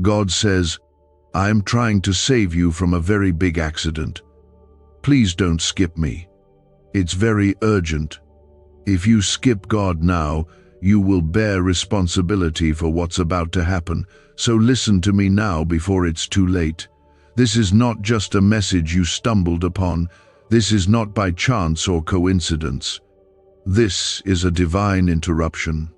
God says, "I am trying to save you from a very big accident. Please don't skip me. It's very urgent. If you skip God now, you will bear responsibility for what's about to happen. So listen to me now before it's too late. This is not just a message you stumbled upon. This is not by chance or coincidence. This is a divine interruption.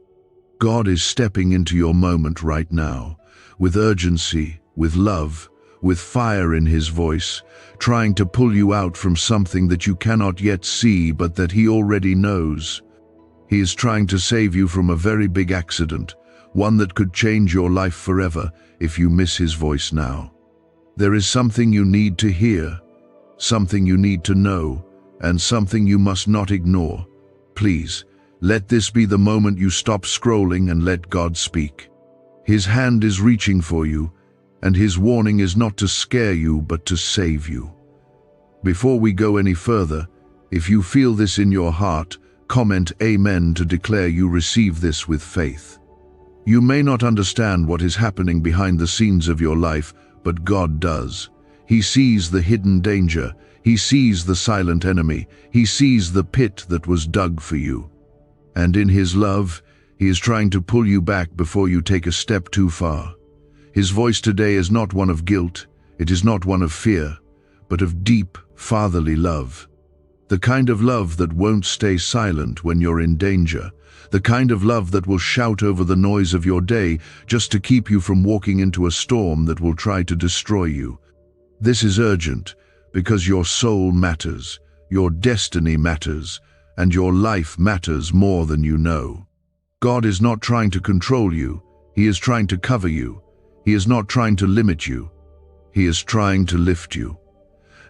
God is stepping into your moment right now, with urgency, with love, with fire in his voice, trying to pull you out from something that you cannot yet see but that he already knows. He is trying to save you from a very big accident, one that could change your life forever if you miss his voice now. There is something you need to hear, something you need to know, and something you must not ignore. Please, let this be the moment you stop scrolling and let God speak. His hand is reaching for you, and his warning is not to scare you but to save you. Before we go any further, if you feel this in your heart, comment Amen to declare you receive this with faith. You may not understand what is happening behind the scenes of your life, but God does. He sees the hidden danger. He sees the silent enemy. He sees the pit that was dug for you. And in his love, he is trying to pull you back before you take a step too far. His voice today is not one of guilt. It is not one of fear, but of deep, fatherly love. The kind of love that won't stay silent when you're in danger. The kind of love that will shout over the noise of your day just to keep you from walking into a storm that will try to destroy you. This is urgent because your soul matters, your destiny matters, and your life matters more than you know. God is not trying to control you. He is trying to cover you. He is not trying to limit you. He is trying to lift you.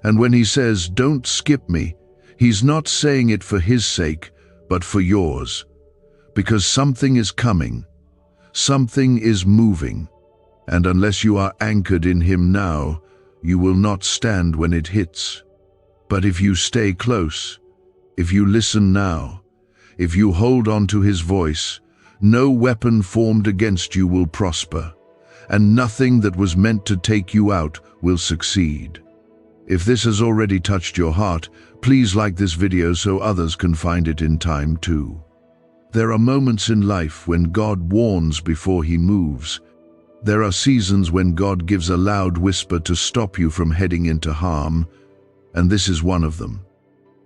And when he says, "Don't skip me," he's not saying it for his sake, but for yours. Because something is coming. Something is moving. And unless you are anchored in him now, you will not stand when it hits. But if you stay close, if you listen now, if you hold on to his voice, no weapon formed against you will prosper, and nothing that was meant to take you out will succeed. If this has already touched your heart, please like this video so others can find it in time too. There are moments in life when God warns before he moves. There are seasons when God gives a loud whisper to stop you from heading into harm, and this is one of them.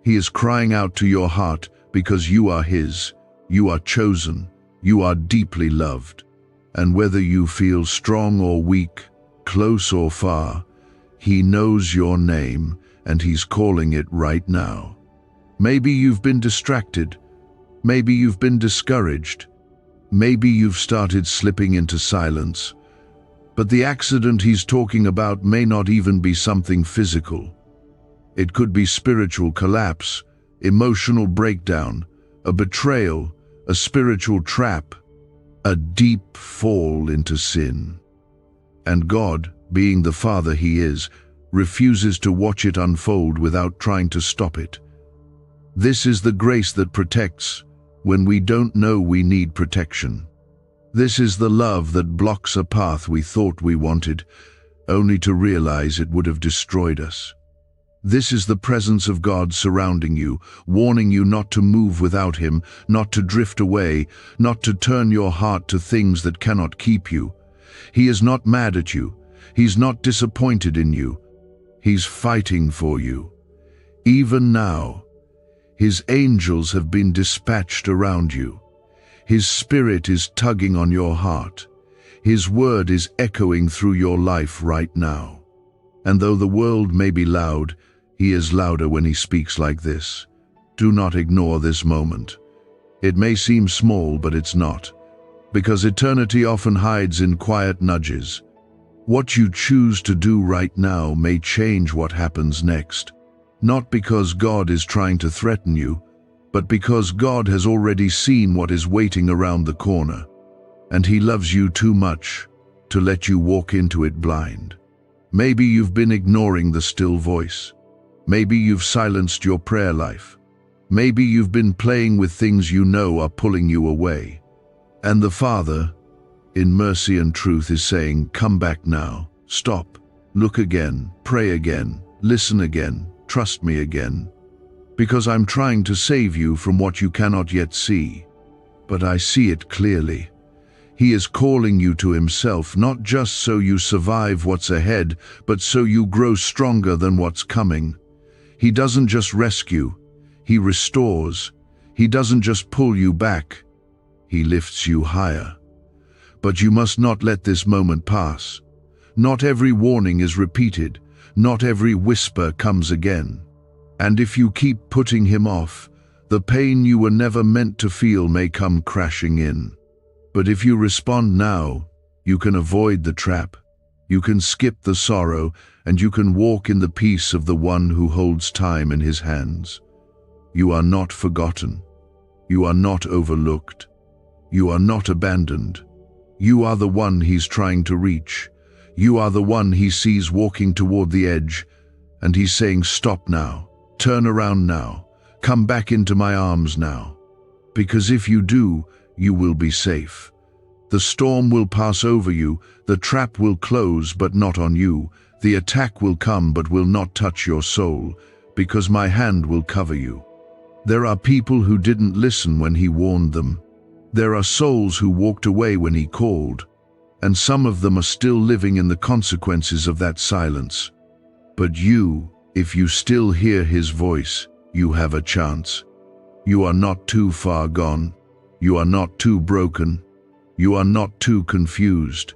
He is crying out to your heart because you are his, you are chosen, you are deeply loved. And whether you feel strong or weak, close or far, he knows your name and he's calling it right now. Maybe you've been distracted. Maybe you've been discouraged. Maybe you've started slipping into silence. But the accident he's talking about may not even be something physical. It could be spiritual collapse, emotional breakdown, a betrayal, a spiritual trap, a deep fall into sin. And God, being the Father he is, refuses to watch it unfold without trying to stop it. This is the grace that protects when we don't know we need protection. This is the love that blocks a path we thought we wanted, only to realize it would have destroyed us. This is the presence of God surrounding you, warning you not to move without him, not to drift away, not to turn your heart to things that cannot keep you. He is not mad at you. He's not disappointed in you. He's fighting for you. Even now, his angels have been dispatched around you. His spirit is tugging on your heart. His word is echoing through your life right now. And though the world may be loud, he is louder when he speaks like this. Do not ignore this moment. It may seem small, but it's not. Because eternity often hides in quiet nudges. What you choose to do right now may change what happens next. Not because God is trying to threaten you, but because God has already seen what is waiting around the corner. And he loves you too much to let you walk into it blind. Maybe you've been ignoring the still voice. Maybe you've silenced your prayer life. Maybe you've been playing with things you know are pulling you away. And the Father, in mercy and truth, is saying, come back now, stop, look again, pray again, listen again, trust me again. Because I'm trying to save you from what you cannot yet see. But I see it clearly. He is calling you to himself, not just so you survive what's ahead, but so you grow stronger than what's coming. He doesn't just rescue, he restores. He doesn't just pull you back, he lifts you higher. But you must not let this moment pass. Not every warning is repeated, not every whisper comes again. And if you keep putting him off, the pain you were never meant to feel may come crashing in. But if you respond now, you can avoid the trap. You can skip the sorrow, and you can walk in the peace of the one who holds time in his hands. You are not forgotten. You are not overlooked. You are not abandoned. You are the one he's trying to reach. You are the one he sees walking toward the edge, and he's saying, stop now, turn around now, come back into my arms now. Because if you do, you will be safe. The storm will pass over you, the trap will close but not on you, the attack will come but will not touch your soul, because my hand will cover you. There are people who didn't listen when he warned them. There are souls who walked away when he called, and some of them are still living in the consequences of that silence. But you, if you still hear his voice, you have a chance. You are not too far gone. You are not too broken. You are not too confused.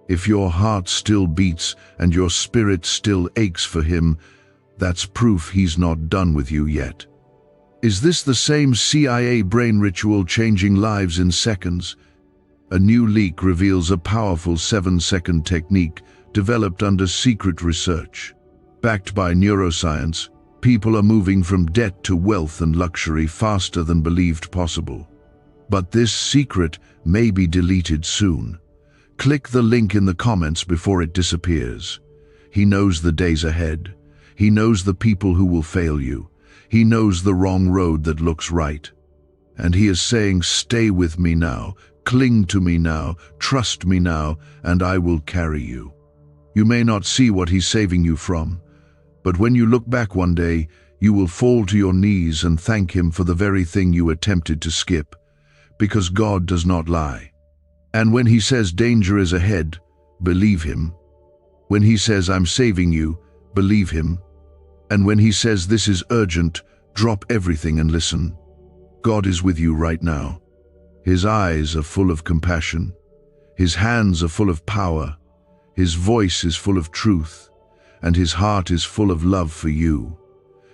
If your heart still beats and your spirit still aches for him, that's proof he's not done with you yet. Is this the same CIA brain ritual changing lives in seconds? A new leak reveals a powerful 7-second technique developed under secret research. Backed by neuroscience, people are moving from debt to wealth and luxury faster than believed possible. But this secret may be deleted soon. Click the link in the comments before it disappears. He knows the days ahead. He knows the people who will fail you. He knows the wrong road that looks right. And he is saying, stay with me now, cling to me now, trust me now, and I will carry you. You may not see what he's saving you from, but when you look back one day, you will fall to your knees and thank him for the very thing you attempted to skip, because God does not lie. And when he says danger is ahead, believe him. When he says I'm saving you, believe him. And when he says this is urgent, drop everything and listen. God is with you right now. His eyes are full of compassion. His hands are full of power. His voice is full of truth. And his heart is full of love for you.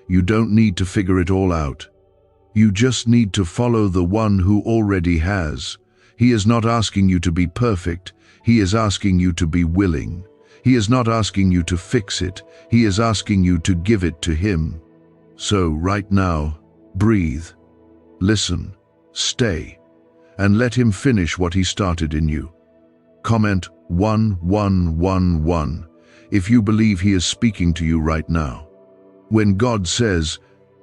You don't need to figure it all out. You just need to follow the one who already has. He is not asking you to be perfect. He is asking you to be willing. He is not asking you to fix it. He is asking you to give it to him. So right now, breathe, listen, stay, and let him finish what he started in you. Comment 1111 if you believe he is speaking to you right now. When God says,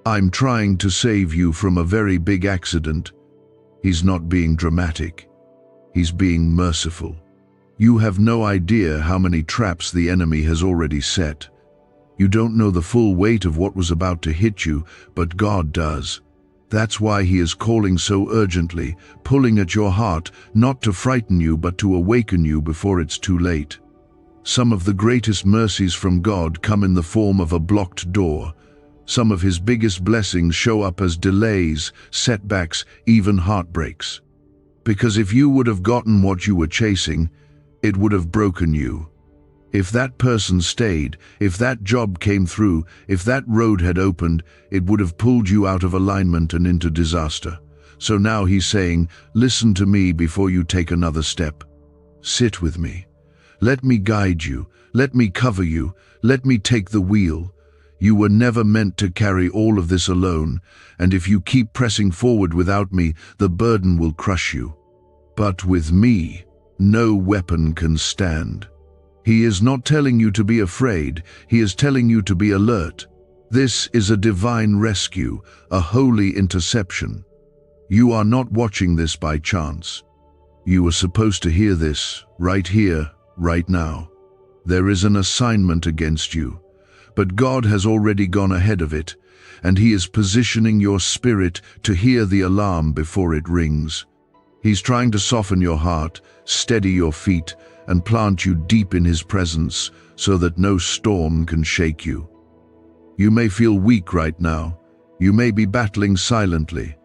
I'm trying to save you from a very big accident, he's not being dramatic. He's being merciful. You have no idea how many traps the enemy has already set. You don't know the full weight of what was about to hit you, but God does. That's why he is calling so urgently, pulling at your heart, not to frighten you but to awaken you before it's too late. Some of the greatest mercies from God come in the form of a blocked door. Some of his biggest blessings show up as delays, setbacks, even heartbreaks. Because if you would have gotten what you were chasing, it would have broken you. If that person stayed, if that job came through, if that road had opened, it would have pulled you out of alignment and into disaster. So now he's saying, listen to me before you take another step. Sit with me. Let me guide you. Let me cover you. Let me take the wheel. You were never meant to carry all of this alone, and if you keep pressing forward without me, the burden will crush you. But with me, no weapon can stand. He is not telling you to be afraid, he is telling you to be alert. This is a divine rescue, a holy interception. You are not watching this by chance. You were supposed to hear this, right here, right now. There is an assignment against you, but God has already gone ahead of it, and He is positioning your spirit to hear the alarm before it rings. He's trying to soften your heart, steady your feet, and plant you deep in His presence so that no storm can shake you. You may feel weak right now. You may be battling silently.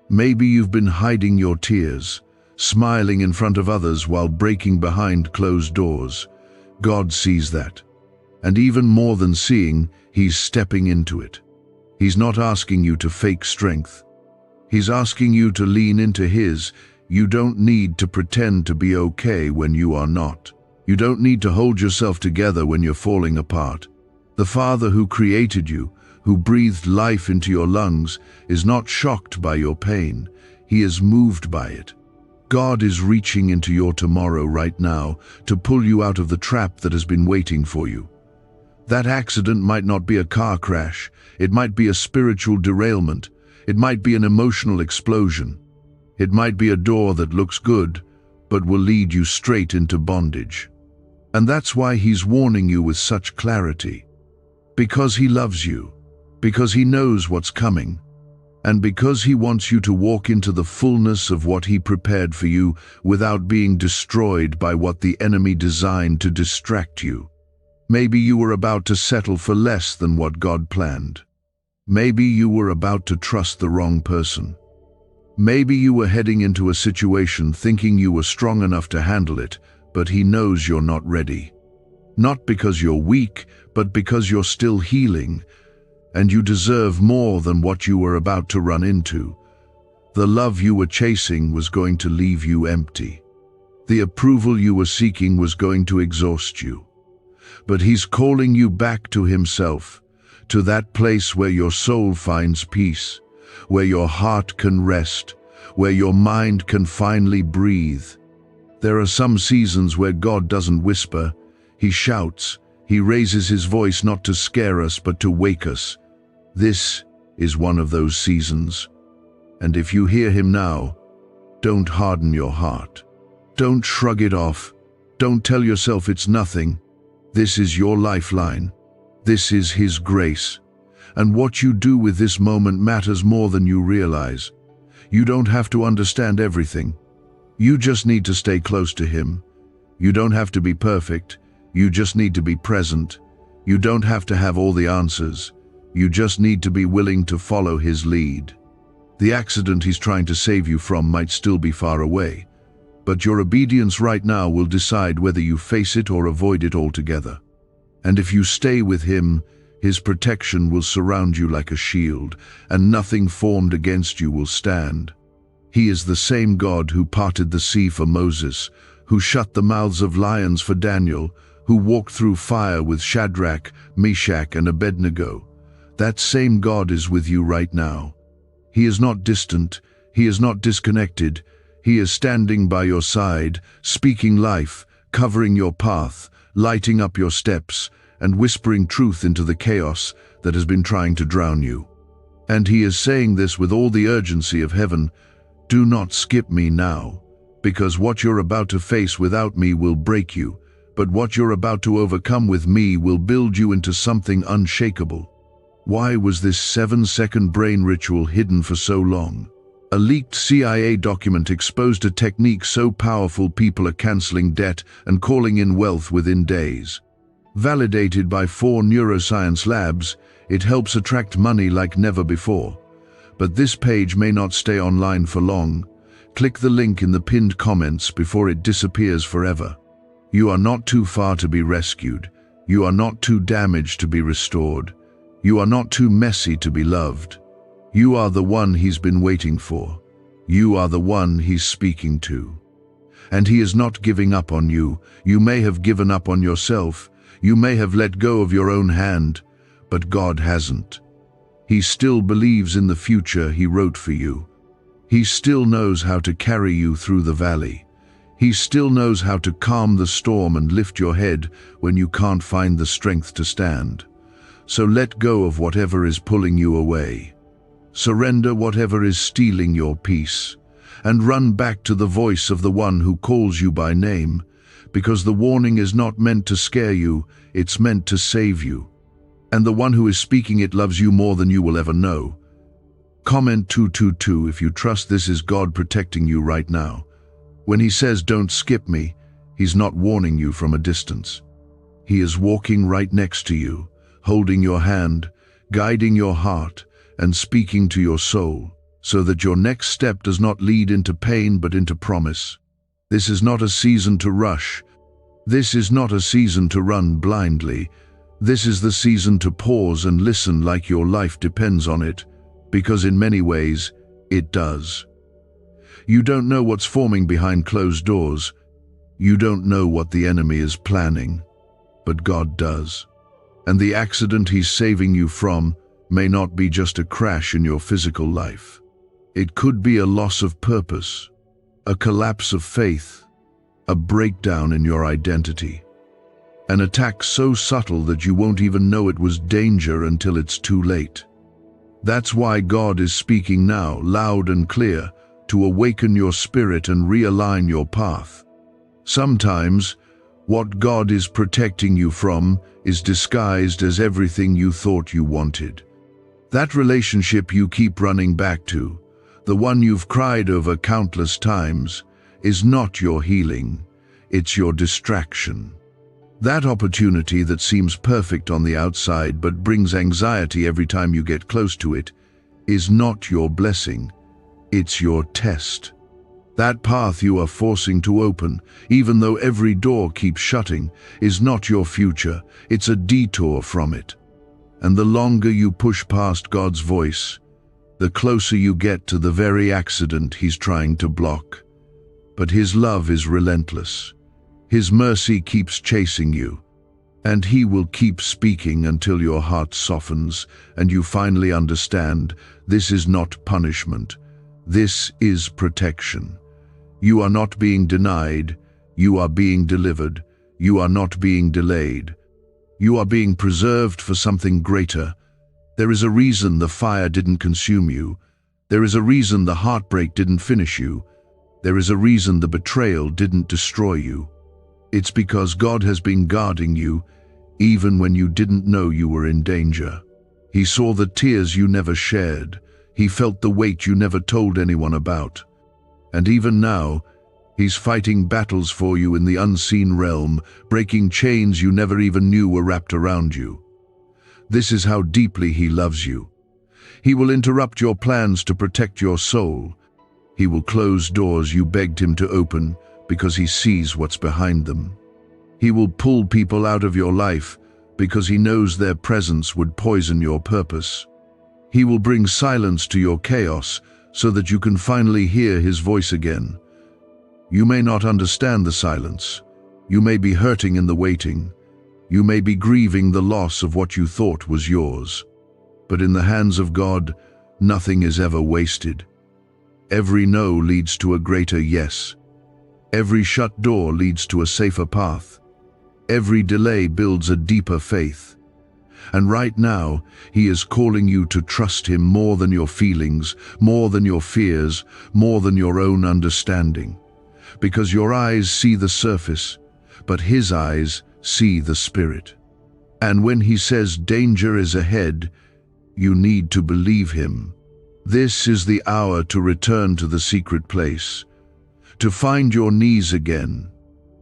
Maybe you've been hiding your tears, smiling in front of others while breaking behind closed doors. God sees that. And even more than seeing, He's stepping into it. He's not asking you to fake strength. He's asking you to lean into His. You don't need to pretend to be okay when you are not. You don't need to hold yourself together when you're falling apart. The Father who created you, who breathed life into your lungs, is not shocked by your pain. He is moved by it. God is reaching into your tomorrow right now to pull you out of the trap that has been waiting for you. That accident might not be a car crash. It might be a spiritual derailment. It might be an emotional explosion. It might be a door that looks good, but will lead you straight into bondage. And that's why He's warning you with such clarity. Because He loves you, because He knows what's coming, and because He wants you to walk into the fullness of what He prepared for you without being destroyed by what the enemy designed to distract you. Maybe you were about to settle for less than what God planned. Maybe you were about to trust the wrong person. Maybe you were heading into a situation thinking you were strong enough to handle it, but He knows you're not ready. Not because you're weak, but because you're still healing, and you deserve more than what you were about to run into. The love you were chasing was going to leave you empty. The approval you were seeking was going to exhaust you. But He's calling you back to Himself, to that place where your soul finds peace, where your heart can rest, where your mind can finally breathe. There are some seasons where God doesn't whisper. He shouts. He raises His voice not to scare us, but to wake us. This is one of those seasons. And if you hear Him now, don't harden your heart. Don't shrug it off. Don't tell yourself it's nothing. This is your lifeline. This is His grace. And what you do with this moment matters more than you realize. You don't have to understand everything. You just need to stay close to Him. You don't have to be perfect. You just need to be present. You don't have to have all the answers. You just need to be willing to follow His lead. The accident He's trying to save you from might still be far away, but your obedience right now will decide whether you face it or avoid it altogether. And if you stay with Him, His protection will surround you like a shield, and nothing formed against you will stand. He is the same God who parted the sea for Moses, who shut the mouths of lions for Daniel, who walked through fire with Shadrach, Meshach, and Abednego. That same God is with you right now. He is not distant. He is not disconnected. He is standing by your side, speaking life, covering your path, lighting up your steps, and whispering truth into the chaos that has been trying to drown you. And He is saying this with all the urgency of heaven. Do not skip me now, because what you're about to face without me will break you, but what you're about to overcome with me will build you into something unshakable. Why was this 7-second brain ritual hidden for so long? A leaked CIA document exposed a technique so powerful people are canceling debt and calling in wealth within days. Validated by 4 neuroscience labs, it helps attract money like never before. But this page may not stay online for long. Click the link in the pinned comments before it disappears forever. You are not too far to be rescued. You are not too damaged to be restored. You are not too messy to be loved. You are the one He's been waiting for. You are the one He's speaking to. And He is not giving up on you. You may have given up on yourself. You may have let go of your own hand, but God hasn't. He still believes in the future He wrote for you. He still knows how to carry you through the valley. He still knows how to calm the storm and lift your head when you can't find the strength to stand. So let go of whatever is pulling you away. Surrender whatever is stealing your peace, and run back to the voice of the one who calls you by name, because the warning is not meant to scare you, it's meant to save you. And the one who is speaking it loves you more than you will ever know. Comment 222 if you trust this is God protecting you right now. When he says don't skip me, he's not warning you from a distance. He is walking right next to you, holding your hand, guiding your heart, and speaking to your soul, so that your next step does not lead into pain but into promise. This is not a season to rush. This is not a season to run blindly. This is the season to pause and listen like your life depends on it, because in many ways, it does. You don't know what's forming behind closed doors. You don't know what the enemy is planning, but God does. And the accident he's saving you from may not be just a crash in your physical life. It could be a loss of purpose, a collapse of faith, a breakdown in your identity. An attack so subtle that you won't even know it was danger until it's too late. That's why God is speaking now, loud and clear, to awaken your spirit and realign your path. Sometimes, what God is protecting you from is disguised as everything you thought you wanted. That relationship you keep running back to, the one you've cried over countless times, is not your healing, it's your distraction. That opportunity that seems perfect on the outside but brings anxiety every time you get close to it is not your blessing, it's your test. That path you are forcing to open, even though every door keeps shutting, is not your future, it's a detour from it. And the longer you push past God's voice, the closer you get to the very accident he's trying to block. But his love is relentless. His mercy keeps chasing you, and he will keep speaking until your heart softens and you finally understand this is not punishment, this is protection. You are not being denied, you are being delivered, you are not being delayed. You are being preserved for something greater. There is a reason the fire didn't consume you. There is a reason the heartbreak didn't finish you. There is a reason the betrayal didn't destroy you. It's because God has been guarding you, even when you didn't know you were in danger. He saw the tears you never shared. He felt the weight you never told anyone about. And even now, he's fighting battles for you in the unseen realm, breaking chains you never even knew were wrapped around you. This is how deeply he loves you. He will interrupt your plans to protect your soul. He will close doors you begged him to open, because he sees what's behind them. He will pull people out of your life because he knows their presence would poison your purpose. He will bring silence to your chaos so that you can finally hear his voice again. You may not understand the silence. You may be hurting in the waiting. You may be grieving the loss of what you thought was yours. But in the hands of God, nothing is ever wasted. Every no leads to a greater yes. Every shut door leads to a safer path. Every delay builds a deeper faith. And right now, he is calling you to trust him more than your feelings, more than your fears, more than your own understanding. Because your eyes see the surface, but his eyes see the spirit. And when he says danger is ahead, you need to believe him. This is the hour to return to the secret place, to find your knees again,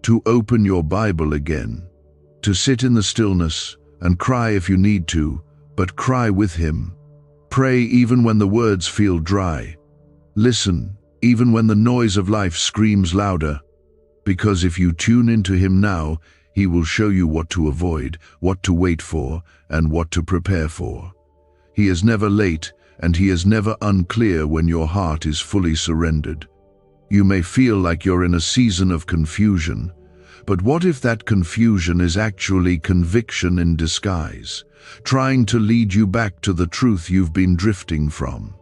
to open your Bible again, to sit in the stillness and cry if you need to, but cry with him. Pray even when the words feel dry. Listen even when the noise of life screams louder, because if you tune into him now, he will show you what to avoid, what to wait for, and what to prepare for. He is never late, and he is never unclear when your heart is fully surrendered. You may feel like you're in a season of confusion, but what if that confusion is actually conviction in disguise, trying to lead you back to the truth you've been drifting from?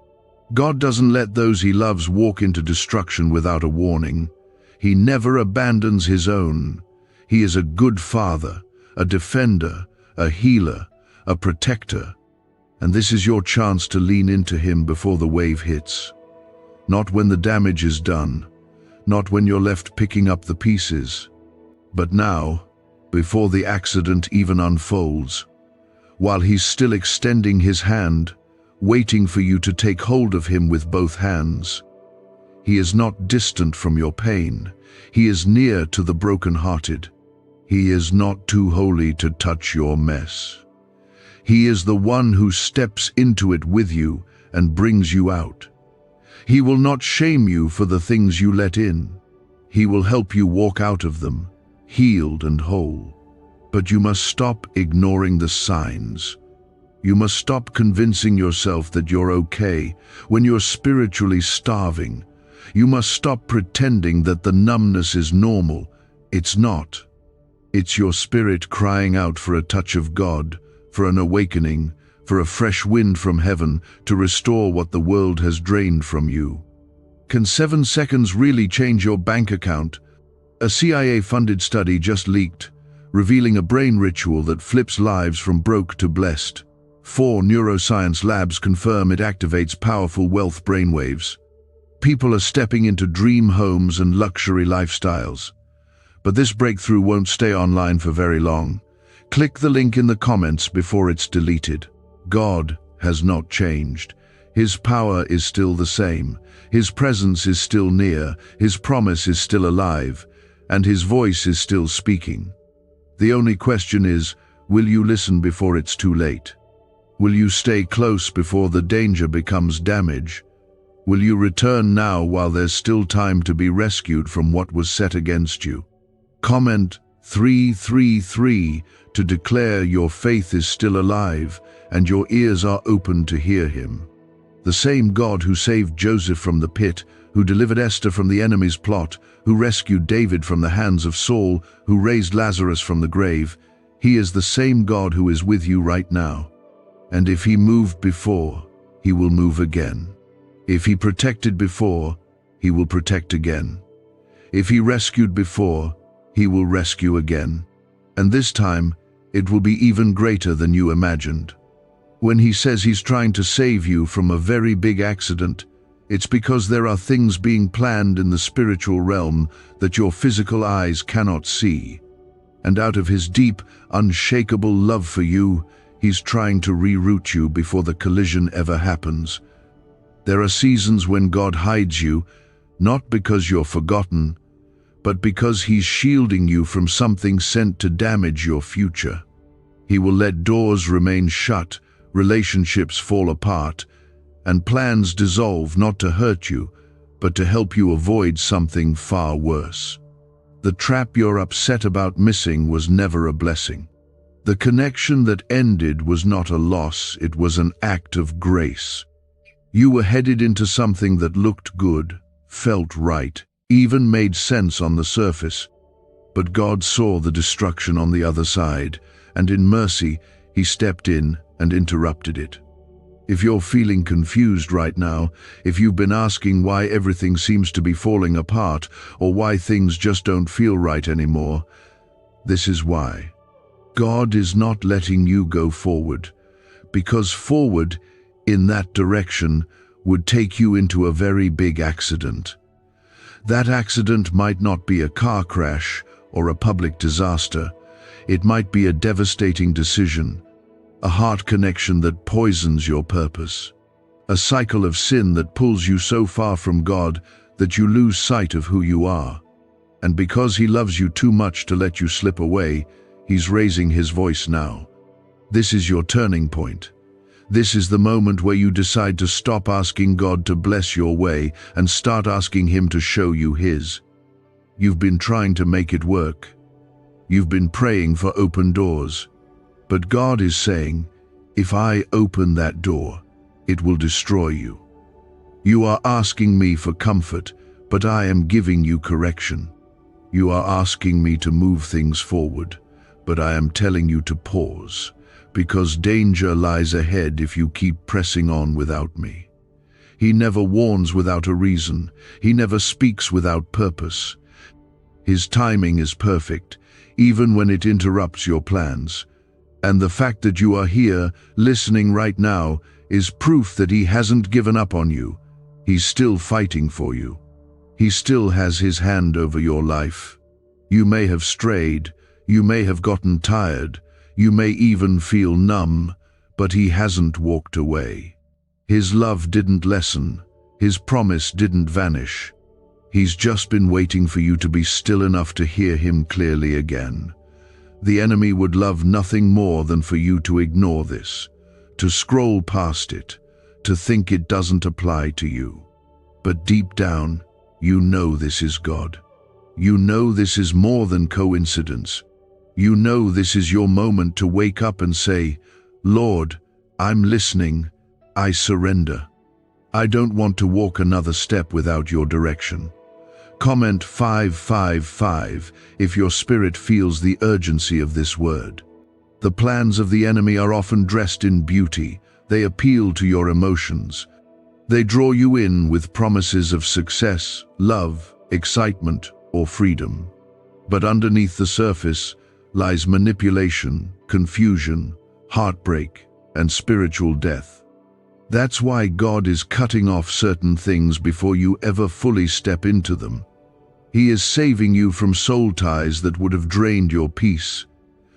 God doesn't let those he loves walk into destruction without a warning. He never abandons his own. He is a good father, a defender, a healer, a protector. And this is your chance to lean into him before the wave hits. not when the damage is done, not when you're left picking up the pieces, but now, before the accident even unfolds, while he's still extending his hand, waiting for you to take hold of him with both hands. He is not distant from your pain. He is near to the broken-hearted. He is not too holy to touch your mess. He is the one who steps into it with you and brings you out. He will not shame you for the things you let in. He will help you walk out of them, healed and whole. But you must stop ignoring the signs. You must stop convincing yourself that you're okay when you're spiritually starving. You must stop pretending that the numbness is normal. It's not. It's your spirit crying out for a touch of God, for an awakening, for a fresh wind from heaven to restore what the world has drained from you. Can 7 seconds really change your bank account? A CIA-funded study just leaked, revealing a brain ritual that flips lives from broke to blessed. 4 neuroscience labs confirm it activates powerful wealth brainwaves. People are stepping into dream homes and luxury lifestyles. But this breakthrough won't stay online for very long. Click the link in the comments before it's deleted. God has not changed. His power is still the same. His presence is still near. His promise is still alive. And his voice is still speaking. The only question is, will you listen before it's too late? Will you stay close before the danger becomes damage? Will you return now while there's still time to be rescued from what was set against you? Comment 333 to declare your faith is still alive and your ears are open to hear him. The same God who saved Joseph from the pit, who delivered Esther from the enemy's plot, who rescued David from the hands of Saul, who raised Lazarus from the grave, he is the same God who is with you right now. And if he moved before, he will move again. If he protected before, he will protect again. If he rescued before, he will rescue again. And this time, it will be even greater than you imagined. When he says he's trying to save you from a very big accident, it's because there are things being planned in the spiritual realm that your physical eyes cannot see. And out of his deep, unshakable love for you, he's trying to reroute you before the collision ever happens. There are seasons when God hides you, not because you're forgotten, but because he's shielding you from something sent to damage your future. He will let doors remain shut, relationships fall apart, and plans dissolve not to hurt you, but to help you avoid something far worse. The trap you're upset about missing was never a blessing. The connection that ended was not a loss, it was an act of grace. You were headed into something that looked good, felt right, even made sense on the surface. But God saw the destruction on the other side, and in mercy, he stepped in and interrupted it. If you're feeling confused right now, if you've been asking why everything seems to be falling apart, or why things just don't feel right anymore, this is why. God is not letting you go forward, because forward, in that direction, would take you into a very big accident. That accident might not be a car crash or a public disaster. It might be a devastating decision, a heart connection that poisons your purpose, a cycle of sin that pulls you so far from God that you lose sight of who you are. And because he loves you too much to let you slip away, he's raising his voice now. This is your turning point. This is the moment where you decide to stop asking God to bless your way and start asking him to show you his. You've been trying to make it work. You've been praying for open doors. But God is saying, if I open that door, it will destroy you. You are asking me for comfort, but I am giving you correction. You are asking me to move things forward, but I am telling you to pause, because danger lies ahead if you keep pressing on without me. He never warns without a reason. He never speaks without purpose. His timing is perfect, even when it interrupts your plans. And the fact that you are here, listening right now, is proof that he hasn't given up on you. He's still fighting for you. He still has his hand over your life. You may have strayed, you may have gotten tired, you may even feel numb, but he hasn't walked away. His love didn't lessen, his promise didn't vanish. He's just been waiting for you to be still enough to hear him clearly again. The enemy would love nothing more than for you to ignore this, to scroll past it, to think it doesn't apply to you. But deep down, you know this is God. You know this is more than coincidence. You know this is your moment to wake up and say, Lord, I'm listening, I surrender. I don't want to walk another step without your direction. Comment 555 if your spirit feels the urgency of this word. The plans of the enemy are often dressed in beauty. They appeal to your emotions. They draw you in with promises of success, love, excitement, or freedom. But underneath the surface lies manipulation, confusion, heartbreak, and spiritual death. That's why God is cutting off certain things before you ever fully step into them. He is saving you from soul ties that would have drained your peace,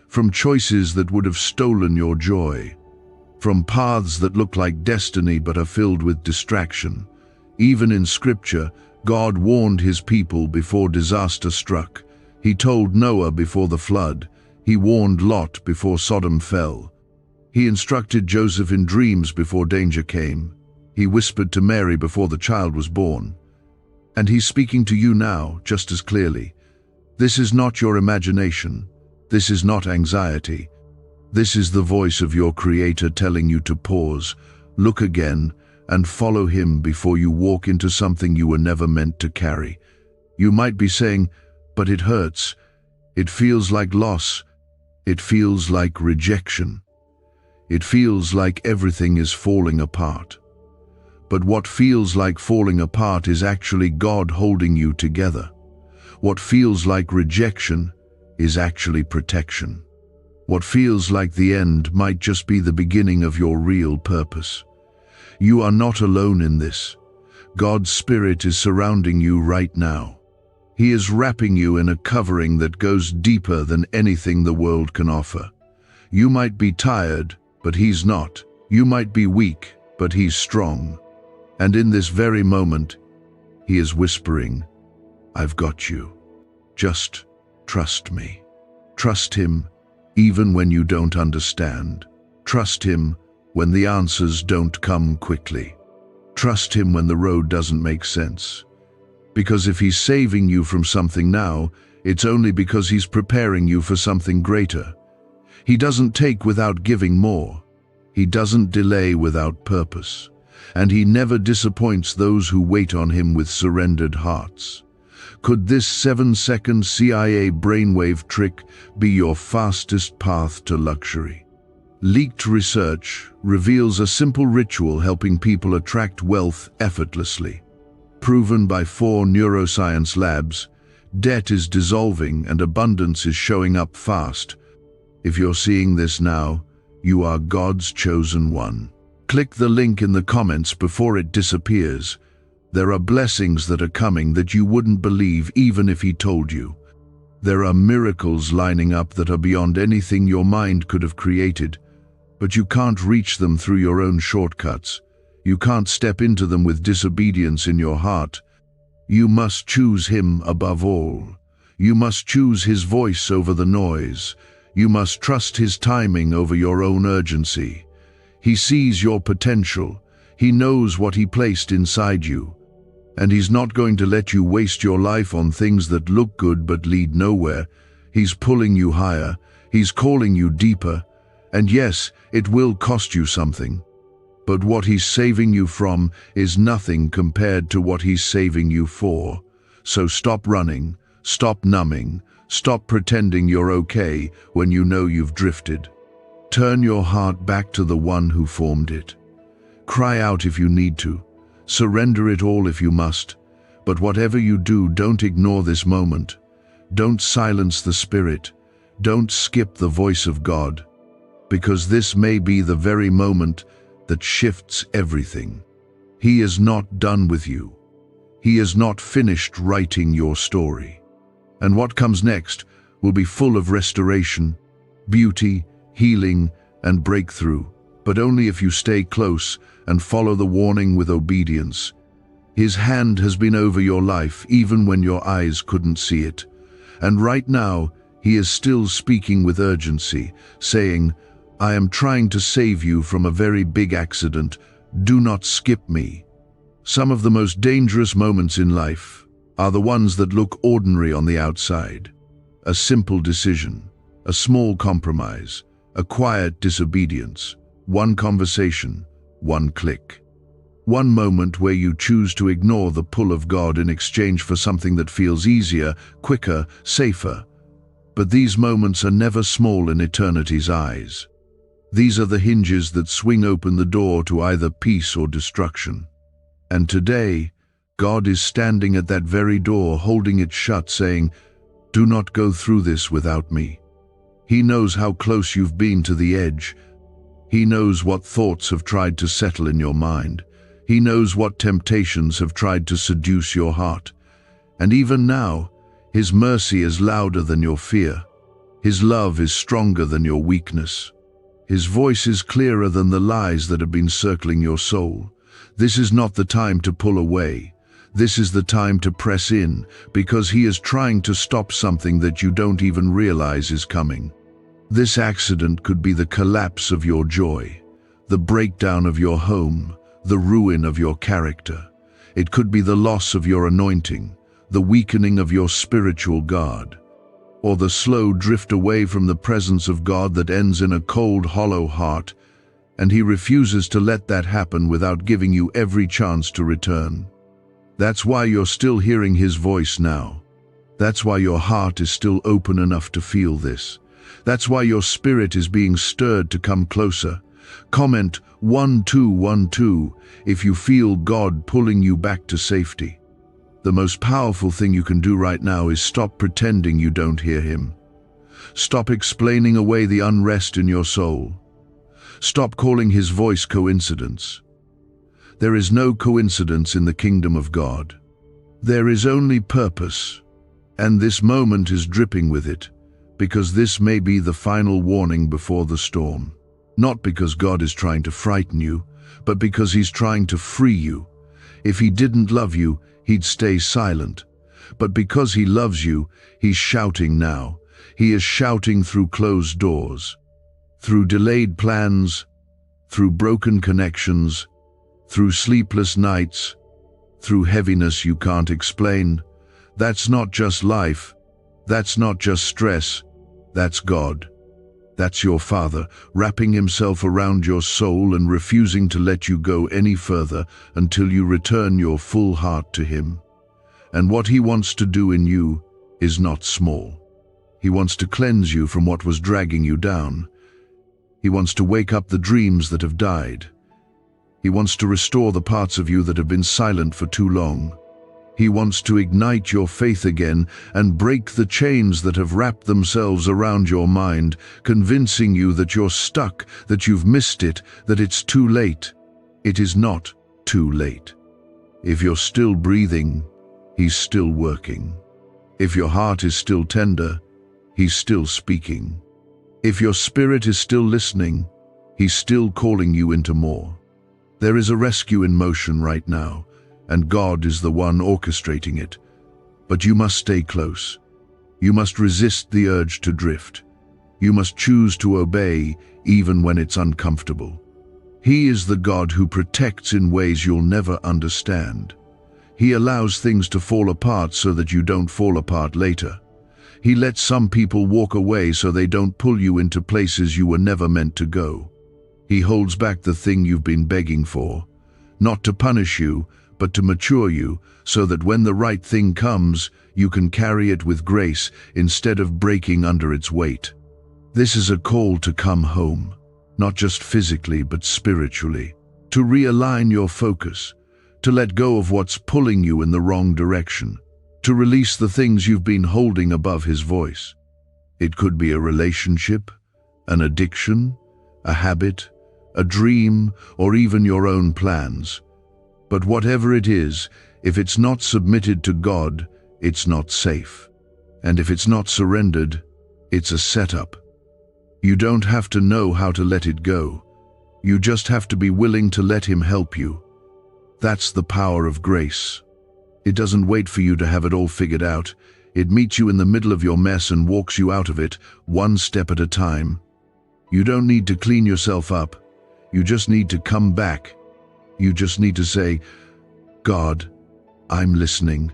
from choices that would have stolen your joy, from paths that look like destiny but are filled with distraction. Even in Scripture, God warned his people before disaster struck. He told Noah before the flood. He warned Lot before Sodom fell. He instructed Joseph in dreams before danger came. He whispered to Mary before the child was born. And he's speaking to you now just as clearly. This is not your imagination. This is not anxiety. This is the voice of your Creator telling you to pause, look again, and follow him before you walk into something you were never meant to carry. You might be saying, but it hurts. It feels like loss. It feels like rejection. It feels like everything is falling apart. But what feels like falling apart is actually God holding you together. What feels like rejection is actually protection. What feels like the end might just be the beginning of your real purpose. You are not alone in this. God's Spirit is surrounding you right now. He is wrapping you in a covering that goes deeper than anything the world can offer. You might be tired, but he's not. You might be weak, but he's strong. And in this very moment, he is whispering, I've got you. Just trust me. Trust him even when you don't understand. Trust him when the answers don't come quickly. Trust him when the road doesn't make sense. Because if he's saving you from something now, it's only because he's preparing you for something greater. He doesn't take without giving more. He doesn't delay without purpose. And he never disappoints those who wait on him with surrendered hearts. Could this 7-second CIA brainwave trick be your fastest path to luxury? Leaked research reveals a simple ritual helping people attract wealth effortlessly. Proven by 4 neuroscience labs, debt is dissolving and abundance is showing up fast. If you're seeing this now, you are God's chosen one. Click the link in the comments before it disappears. There are blessings that are coming that you wouldn't believe even if he told you. There are miracles lining up that are beyond anything your mind could have created, but you can't reach them through your own shortcuts. You can't step into them with disobedience in your heart. You must choose him above all. You must choose his voice over the noise. You must trust his timing over your own urgency. He sees your potential. He knows what he placed inside you. And he's not going to let you waste your life on things that look good but lead nowhere. He's pulling you higher. He's calling you deeper. And yes, it will cost you something. But what he's saving you from is nothing compared to what he's saving you for. So stop running, stop numbing, stop pretending you're okay when you know you've drifted. Turn your heart back to the one who formed it. Cry out if you need to. Surrender it all if you must. But whatever you do, don't ignore this moment. Don't silence the Spirit. Don't skip the voice of God. Because this may be the very moment that shifts everything. He is not done with you. He is not finished writing your story. And what comes next will be full of restoration, beauty, healing, and breakthrough, but only if you stay close and follow the warning with obedience. His hand has been over your life even when your eyes couldn't see it. And right now, he is still speaking with urgency, saying, I am trying to save you from a very big accident. Do not skip me. Some of the most dangerous moments in life are the ones that look ordinary on the outside. A simple decision, a small compromise, a quiet disobedience, one conversation, one click. One moment where you choose to ignore the pull of God in exchange for something that feels easier, quicker, safer. But these moments are never small in eternity's eyes. These are the hinges that swing open the door to either peace or destruction. And today, God is standing at that very door, holding it shut, saying, do not go through this without me. He knows how close you've been to the edge. He knows what thoughts have tried to settle in your mind. He knows what temptations have tried to seduce your heart. And even now, His mercy is louder than your fear. His love is stronger than your weakness. His voice is clearer than the lies that have been circling your soul. This is not the time to pull away. This is the time to press in, because He is trying to stop something that you don't even realize is coming. This accident could be the collapse of your joy, the breakdown of your home, the ruin of your character. It could be the loss of your anointing, the weakening of your spiritual guard, or the slow drift away from the presence of God that ends in a cold, hollow heart, and He refuses to let that happen without giving you every chance to return. That's why you're still hearing His voice now. That's why your heart is still open enough to feel this. That's why your spirit is being stirred to come closer. Comment 1212 if you feel God pulling you back to safety. The most powerful thing you can do right now is stop pretending you don't hear Him. Stop explaining away the unrest in your soul. Stop calling His voice coincidence. There is no coincidence in the kingdom of God. There is only purpose, and this moment is dripping with it, because this may be the final warning before the storm. Not because God is trying to frighten you, but because He's trying to free you. If He didn't love you, He'd stay silent. But because He loves you, He's shouting now. He is shouting through closed doors, through delayed plans, through broken connections, through sleepless nights, through heaviness you can't explain. That's not just life. That's not just stress. That's God. That's your Father, wrapping Himself around your soul and refusing to let you go any further until you return your full heart to Him. And what He wants to do in you is not small. He wants to cleanse you from what was dragging you down. He wants to wake up the dreams that have died. He wants to restore the parts of you that have been silent for too long. He wants to ignite your faith again and break the chains that have wrapped themselves around your mind, convincing you that you're stuck, that you've missed it, that it's too late. It is not too late. If you're still breathing, He's still working. If your heart is still tender, He's still speaking. If your spirit is still listening, He's still calling you into more. There is a rescue in motion right now, and God is the one orchestrating it. But you must stay close. You must resist the urge to drift. You must choose to obey even when it's uncomfortable. He is the God who protects in ways you'll never understand. He allows things to fall apart so that you don't fall apart later. He lets some people walk away so they don't pull you into places you were never meant to go. He holds back the thing you've been begging for, not to punish you, but to mature you, so that when the right thing comes, you can carry it with grace instead of breaking under its weight. This is a call to come home, not just physically but spiritually, to realign your focus, to let go of what's pulling you in the wrong direction, to release the things you've been holding above His voice. It could be a relationship, an addiction, a habit, a dream, or even your own plans. But whatever it is, if it's not submitted to God, it's not safe. And if it's not surrendered, it's a setup. You don't have to know how to let it go. You just have to be willing to let Him help you. That's the power of grace. It doesn't wait for you to have it all figured out. It meets you in the middle of your mess and walks you out of it, one step at a time. You don't need to clean yourself up. You just need to come back. You just need to say, God, I'm listening.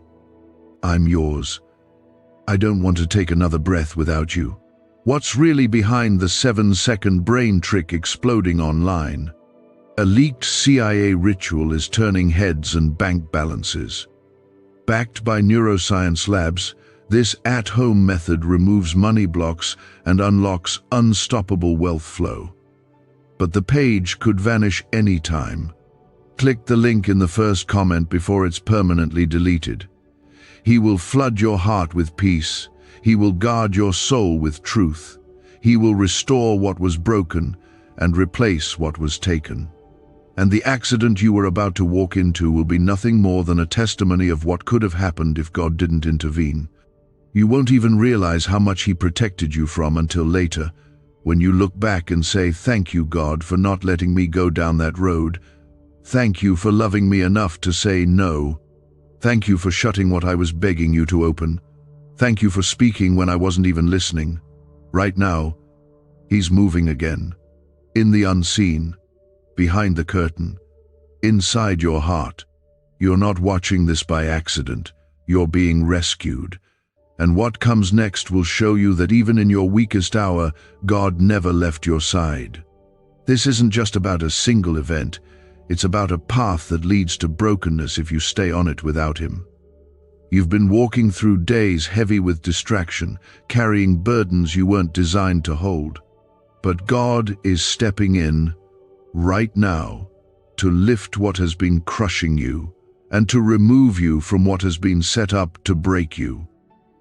I'm yours. I don't want to take another breath without you. What's really behind the 7-second brain trick exploding online? A leaked CIA ritual is turning heads and bank balances. Backed by neuroscience labs, this at-home method removes money blocks and unlocks unstoppable wealth flow. But the page could vanish any time. Click the link in the first comment before it's permanently deleted. He will flood your heart with peace. He will guard your soul with truth. He will restore what was broken and replace what was taken. And the accident you were about to walk into will be nothing more than a testimony of what could have happened if God didn't intervene. You won't even realize how much He protected you from until later, when you look back and say, "Thank you, God, for not letting me go down that road. Thank you for loving me enough to say no. Thank you for shutting what I was begging you to open. Thank you for speaking when I wasn't even listening." Right now, He's moving again. In the unseen, behind the curtain, inside your heart. You're not watching this by accident. You're being rescued. And what comes next will show you that even in your weakest hour, God never left your side. This isn't just about a single event. It's about a path that leads to brokenness if you stay on it without Him. You've been walking through days heavy with distraction, carrying burdens you weren't designed to hold. But God is stepping in right now to lift what has been crushing you and to remove you from what has been set up to break you.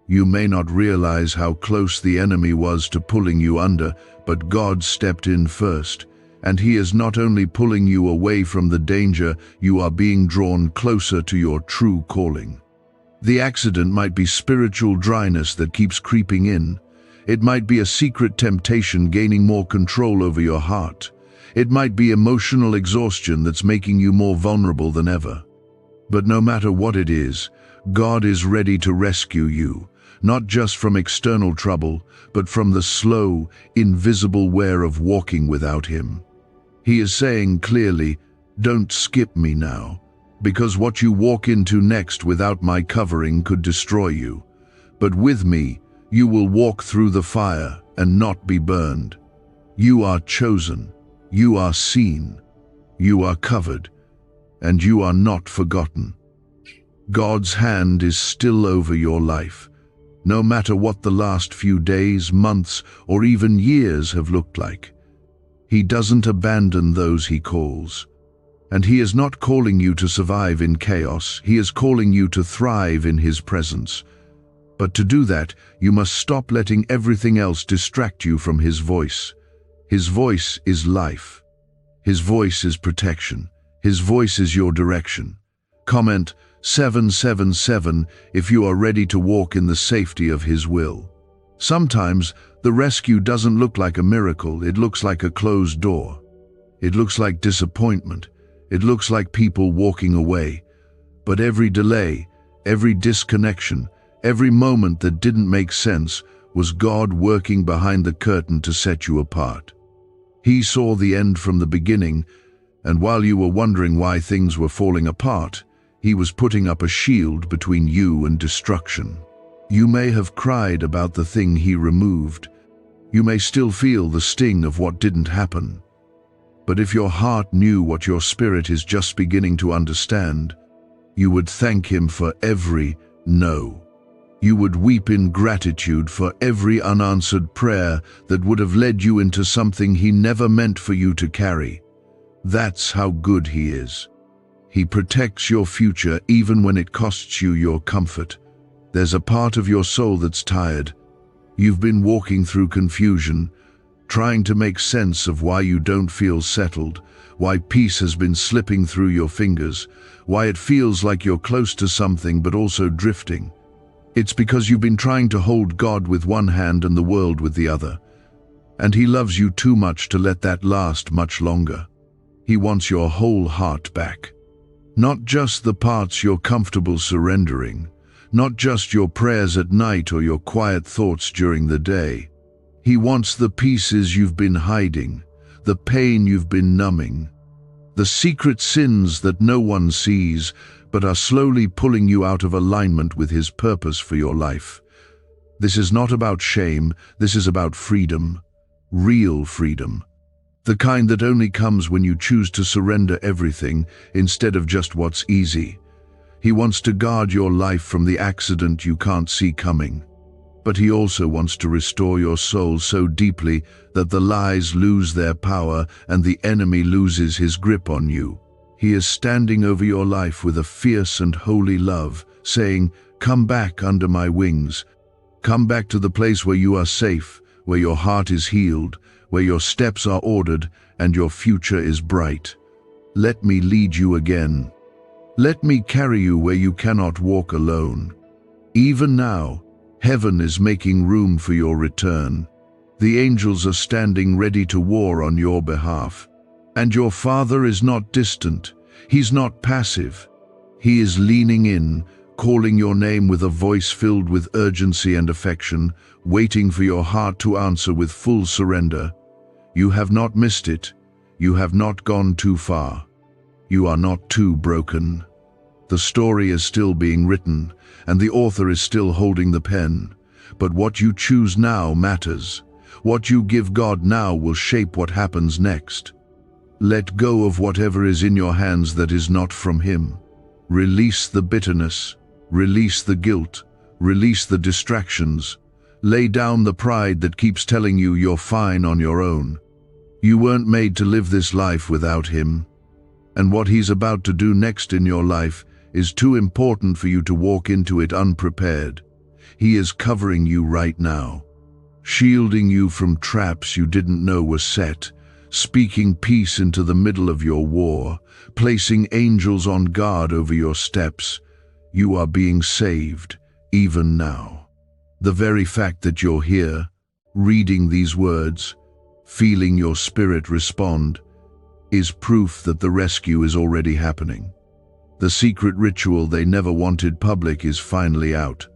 You may not realize how close the enemy was to pulling you under, but God stepped in first, and He is not only pulling you away from the danger, you are being drawn closer to your true calling. The accident might be spiritual dryness that keeps creeping in. It might be a secret temptation gaining more control over your heart. It might be emotional exhaustion that's making you more vulnerable than ever. But no matter what it is, God is ready to rescue you, not just from external trouble, but from the slow, invisible wear of walking without Him. He is saying clearly, "Don't skip me now, because what you walk into next without my covering could destroy you. But with me, you will walk through the fire and not be burned. You are chosen, you are seen, you are covered, and you are not forgotten." God's hand is still over your life, no matter what the last few days, months, or even years have looked like. He doesn't abandon those He calls. And He is not calling you to survive in chaos. He is calling you to thrive in His presence. But to do that, you must stop letting everything else distract you from His voice. His voice is life. His voice is protection. His voice is your direction. Comment 777 if you are ready to walk in the safety of His will. Sometimes the rescue doesn't look like a miracle. It looks like a closed door. It looks like disappointment. It looks like people walking away. But every delay, every disconnection, every moment that didn't make sense was God working behind the curtain to set you apart. He saw the end from the beginning, and while you were wondering why things were falling apart, He was putting up a shield between you and destruction. You may have cried about the thing He removed. You may still feel the sting of what didn't happen. But if your heart knew what your spirit is just beginning to understand, you would thank Him for every no. You would weep in gratitude for every unanswered prayer that would have led you into something He never meant for you to carry. That's how good He is. He protects your future even when it costs you your comfort. There's a part of your soul that's tired. You've been walking through confusion, trying to make sense of why you don't feel settled, why peace has been slipping through your fingers, why it feels like you're close to something but also drifting. It's because you've been trying to hold God with one hand and the world with the other. And He loves you too much to let that last much longer. He wants your whole heart back. Not just the parts you're comfortable surrendering, not just your prayers at night or your quiet thoughts during the day. He wants the pieces you've been hiding, the pain you've been numbing, the secret sins that no one sees but are slowly pulling you out of alignment with His purpose for your life. This is not about shame, this is about freedom, real freedom. The kind that only comes when you choose to surrender everything instead of just what's easy. He wants to guard your life from the accident you can't see coming. But He also wants to restore your soul so deeply that the lies lose their power and the enemy loses his grip on you. He is standing over your life with a fierce and holy love, saying, "Come back under my wings. Come back to the place where you are safe, where your heart is healed, where your steps are ordered and your future is bright. Let me lead you again. Let me carry you where you cannot walk alone." Even now, heaven is making room for your return. The angels are standing ready to war on your behalf. And your Father is not distant. He's not passive. He is leaning in, calling your name with a voice filled with urgency and affection, waiting for your heart to answer with full surrender. You have not missed it. You have not gone too far. You are not too broken. The story is still being written, and the author is still holding the pen. But what you choose now matters. What you give God now will shape what happens next. Let go of whatever is in your hands that is not from Him. Release the bitterness. Release the guilt. Release the distractions. Lay down the pride that keeps telling you you're fine on your own. You weren't made to live this life without Him. And what He's about to do next in your life is too important for you to walk into it unprepared. He is covering you right now, shielding you from traps you didn't know were set, speaking peace into the middle of your war, placing angels on guard over your steps. You are being saved, even now. The very fact that you're here, reading these words, feeling your spirit respond, is proof that the rescue is already happening. The secret ritual they never wanted public is finally out.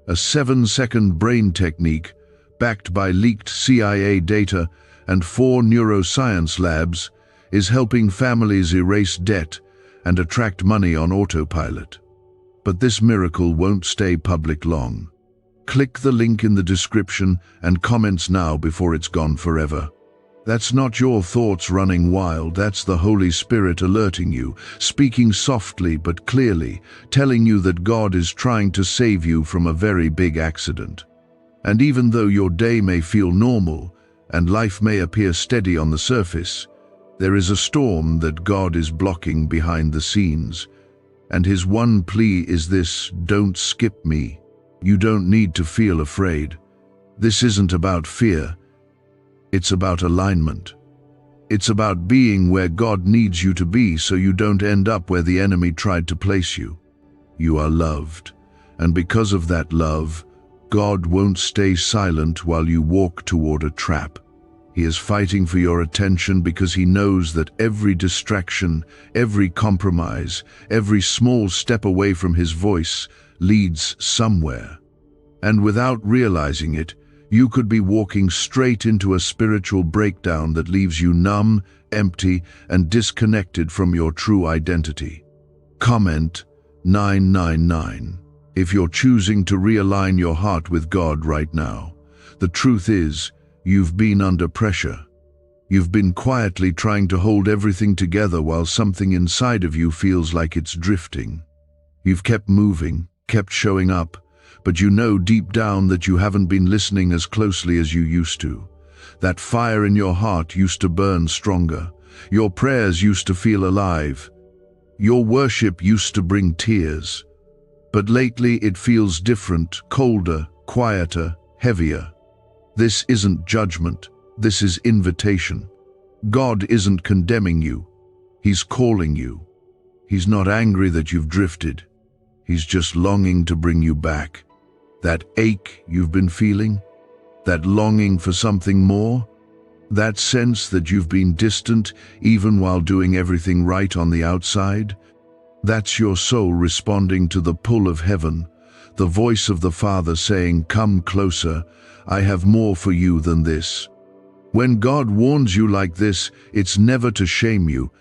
A 7-second brain technique, backed by leaked CIA data and 4 neuroscience labs, is helping families erase debt and attract money on autopilot. But this miracle won't stay public long. Click the link in the description and comments now before it's gone forever. That's not your thoughts running wild, that's the Holy Spirit alerting you, speaking softly but clearly, telling you that God is trying to save you from a very big accident. And even though your day may feel normal, and life may appear steady on the surface, there is a storm that God is blocking behind the scenes. And His one plea is this: don't skip me. You don't need to feel afraid. This isn't about fear. It's about alignment. It's about being where God needs you to be so you don't end up where the enemy tried to place you. You are loved, and because of that love, God won't stay silent while you walk toward a trap. He is fighting for your attention because He knows that every distraction, every compromise, every small step away from His voice leads somewhere. And without realizing it, you could be walking straight into a spiritual breakdown that leaves you numb, empty, and disconnected from your true identity. Comment 999 if you're choosing to realign your heart with God right now. The truth is, you've been under pressure. You've been quietly trying to hold everything together while something inside of you feels like it's drifting. You've kept moving, kept showing up, but you know deep down that you haven't been listening as closely as you used to. That fire in your heart used to burn stronger. Your prayers used to feel alive. Your worship used to bring tears. But lately it feels different, colder, quieter, heavier. This isn't judgment. This is invitation. God isn't condemning you. He's calling you. He's not angry that you've drifted. He's just longing to bring you back. That ache you've been feeling, that longing for something more, that sense that you've been distant even while doing everything right on the outside, that's your soul responding to the pull of heaven, the voice of the Father saying, "Come closer, I have more for you than this." When God warns you like this, it's never to shame you,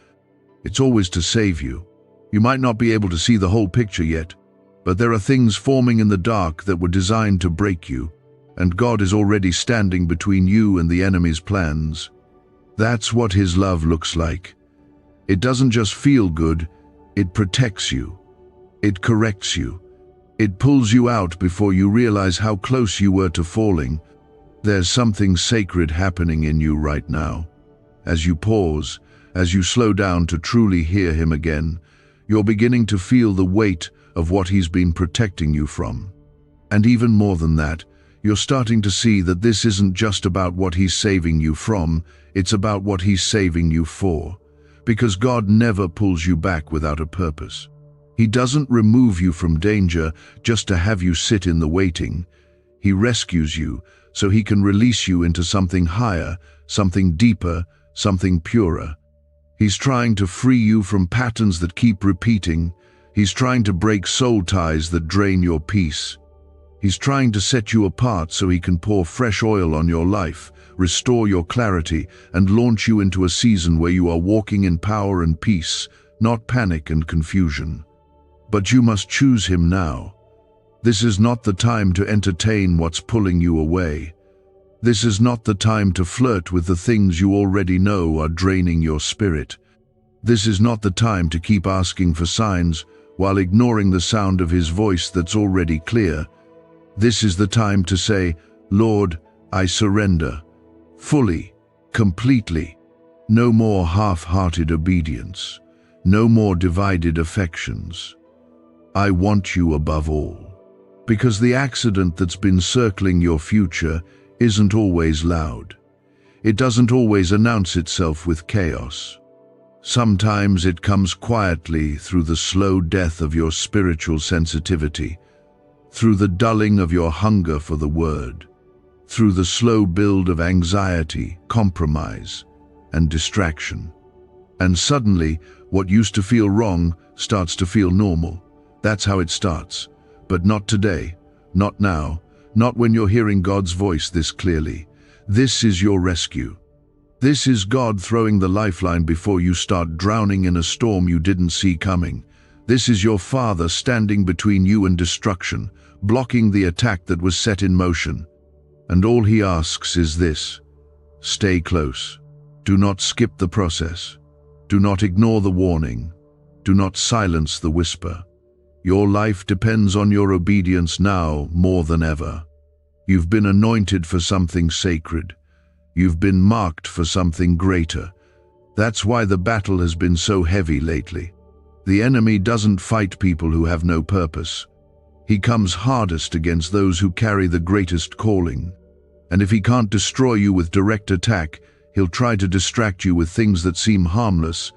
it's always to save you. You might not be able to see the whole picture yet, but there are things forming in the dark that were designed to break you, and God is already standing between you and the enemy's plans. That's what His love looks like. It doesn't just feel good, it protects you. It corrects you. It pulls you out before you realize how close you were to falling. There's something sacred happening in you right now. As you pause, as you slow down to truly hear Him again, you're beginning to feel the weight of what He's been protecting you from. And even more than that, you're starting to see that this isn't just about what He's saving you from, it's about what He's saving you for. Because God never pulls you back without a purpose. He doesn't remove you from danger just to have you sit in the waiting. He rescues you so He can release you into something higher, something deeper, something purer. He's trying to free you from patterns that keep repeating. He's trying to break soul ties that drain your peace. He's trying to set you apart so He can pour fresh oil on your life, restore your clarity, and launch you into a season where you are walking in power and peace, not panic and confusion. But you must choose Him now. This is not the time to entertain what's pulling you away. This is not the time to flirt with the things you already know are draining your spirit. This is not the time to keep asking for signs while ignoring the sound of His voice that's already clear. This is the time to say, "Lord, I surrender." Fully, completely. No more half-hearted obedience. No more divided affections. I want you above all. Because the accident that's been circling your future isn't always loud. It doesn't always announce itself with chaos. Sometimes it comes quietly through the slow death of your spiritual sensitivity, through the dulling of your hunger for the Word, through the slow build of anxiety, compromise, and distraction. And suddenly, what used to feel wrong starts to feel normal. That's how it starts. But not today, not now, not when you're hearing God's voice this clearly. This is your rescue. This is God throwing the lifeline before you start drowning in a storm you didn't see coming. This is your Father standing between you and destruction, blocking the attack that was set in motion. And all He asks is this: stay close. Do not skip the process. Do not ignore the warning. Do not silence the whisper. Your life depends on your obedience now more than ever. You've been anointed for something sacred. You've been marked for something greater. That's why the battle has been so heavy lately. The enemy doesn't fight people who have no purpose. He comes hardest against those who carry the greatest calling. And if he can't destroy you with direct attack, he'll try to distract you with things that seem harmless,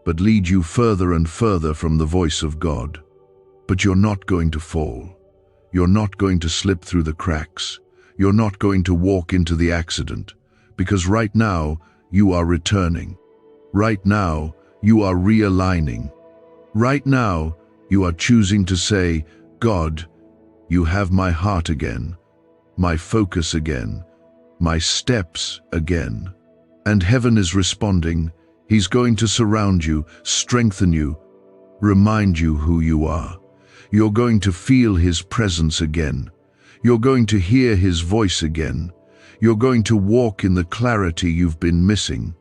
but lead you further and further from the voice of God. But you're not going to fall. You're not going to slip through the cracks. You're not going to walk into the accident. Because right now, you are returning. Right now, you are realigning. Right now, you are choosing to say, "God, you have my heart again, my focus again, my steps again." And heaven is responding. He's going to surround you, strengthen you, remind you who you are. You're going to feel His presence again. You're going to hear His voice again. You're going to walk in the clarity you've been missing.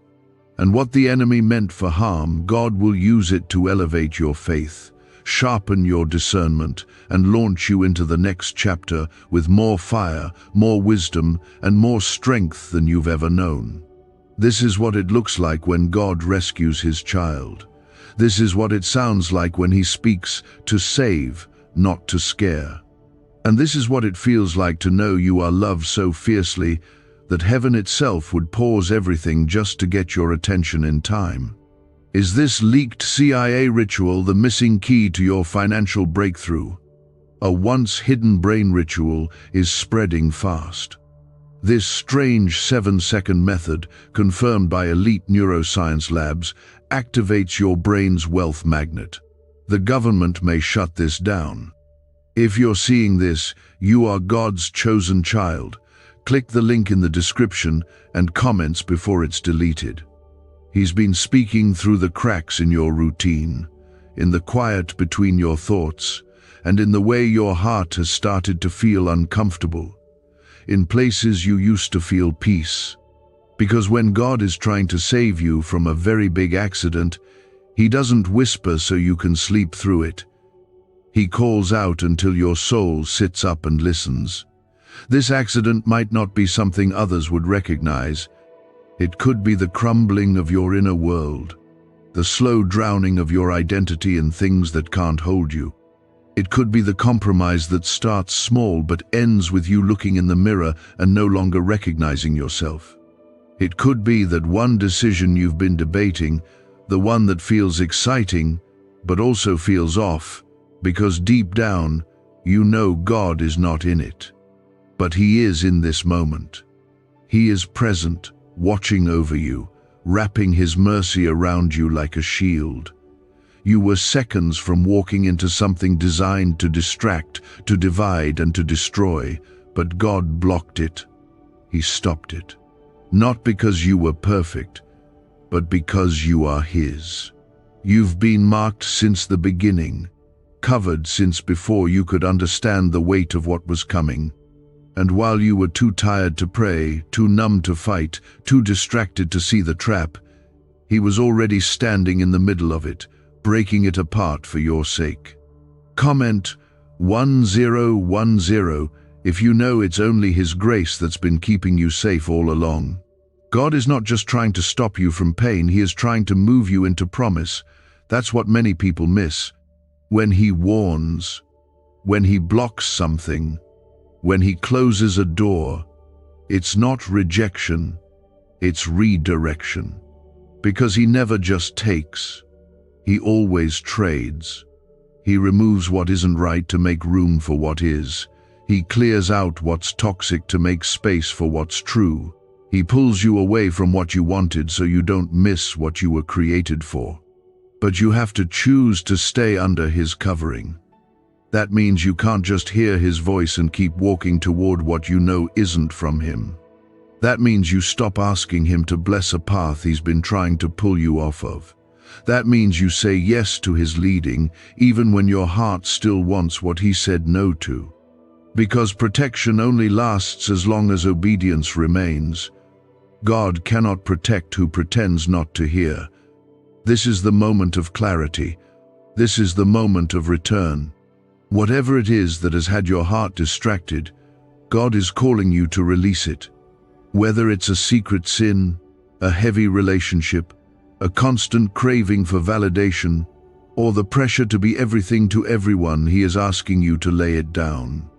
And what the enemy meant for harm, God will use it to elevate your faith, sharpen your discernment, and launch you into the next chapter with more fire, more wisdom, and more strength than you've ever known. This is what it looks like when God rescues His child. This is what it sounds like when He speaks to save, not to scare. And this is what it feels like to know you are loved so fiercely that heaven itself would pause everything just to get your attention in time? Is this leaked CIA ritual the missing key to your financial breakthrough? A once hidden brain ritual is spreading fast. This strange 7-second method, confirmed by elite neuroscience labs, activates your brain's wealth magnet. The government may shut this down. If you're seeing this, you are God's chosen child. Click the link in the description and comments before it's deleted. He's been speaking through the cracks in your routine, in the quiet between your thoughts, and in the way your heart has started to feel uncomfortable, in places you used to feel peace. Because when God is trying to save you from a very big accident, He doesn't whisper so you can sleep through it. He calls out until your soul sits up and listens. This accident might not be something others would recognize. It could be the crumbling of your inner world, the slow drowning of your identity in things that can't hold you. It could be the compromise that starts small but ends with you looking in the mirror and no longer recognizing yourself. It could be that one decision you've been debating, the one that feels exciting but also feels off, because deep down you know God is not in it. But He is in this moment. He is present, watching over you, wrapping His mercy around you like a shield. You were seconds from walking into something designed to distract, to divide, and to destroy, but God blocked it. He stopped it. Not because you were perfect, but because you are His. You've been marked since the beginning, covered since before you could understand the weight of what was coming. And while you were too tired to pray, too numb to fight, too distracted to see the trap, He was already standing in the middle of it, breaking it apart for your sake. Comment 1010 if you know it's only His grace that's been keeping you safe all along. God is not just trying to stop you from pain, He is trying to move you into promise. That's what many people miss. When He warns, when He blocks something, when He closes a door, it's not rejection, it's redirection. Because He never just takes, He always trades. He removes what isn't right to make room for what is. He clears out what's toxic to make space for what's true. He pulls you away from what you wanted so you don't miss what you were created for. But you have to choose to stay under His covering. That means you can't just hear His voice and keep walking toward what you know isn't from Him. That means you stop asking Him to bless a path He's been trying to pull you off of. That means you say yes to His leading, even when your heart still wants what He said no to. Because protection only lasts as long as obedience remains. God cannot protect who pretends not to hear. This is the moment of clarity. This is the moment of return. Whatever it is that has had your heart distracted, God is calling you to release it. Whether it's a secret sin, a heavy relationship, a constant craving for validation, or the pressure to be everything to everyone, He is asking you to lay it down.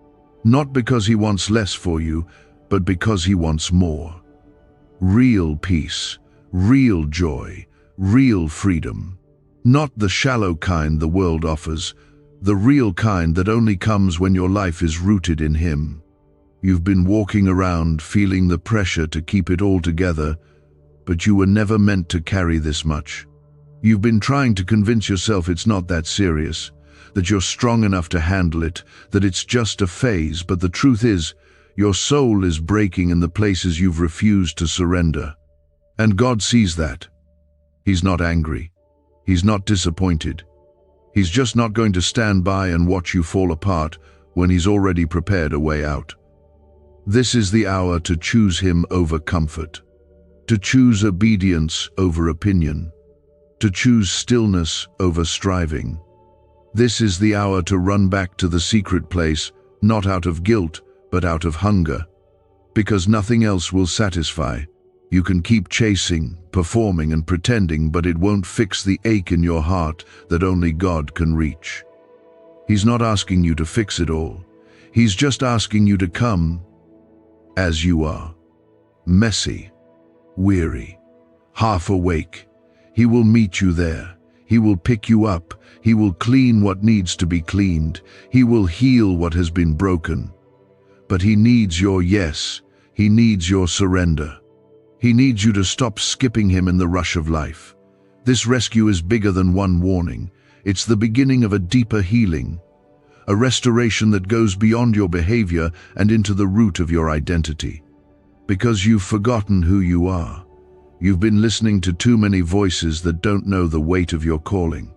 Not because He wants less for you, but because He wants more. Real peace, real joy, real freedom. Not the shallow kind the world offers, the real kind that only comes when your life is rooted in Him. You've been walking around feeling the pressure to keep it all together, but you were never meant to carry this much. You've been trying to convince yourself it's not that serious, that you're strong enough to handle it, that it's just a phase, but the truth is, your soul is breaking in the places you've refused to surrender. And God sees that. He's not angry. He's not disappointed. He's just not going to stand by and watch you fall apart when He's already prepared a way out. This is the hour to choose Him over comfort, to choose obedience over opinion, to choose stillness over striving. This is the hour to run back to the secret place, not out of guilt, but out of hunger. Because nothing else will satisfy. You can keep chasing, performing, and pretending, but it won't fix the ache in your heart that only God can reach. He's not asking you to fix it all. He's just asking you to come as you are. messy, weary, half awake. He will meet you there. He will pick you up. He will clean what needs to be cleaned. He will heal what has been broken. But he needs your yes. He needs your surrender. He needs you to stop skipping him in the rush of life. This rescue is bigger than one warning. It's the beginning of a deeper healing, a restoration that goes beyond your behavior and into the root of your identity. Because you've forgotten who you are. You've been listening to too many voices that don't know the weight of your calling.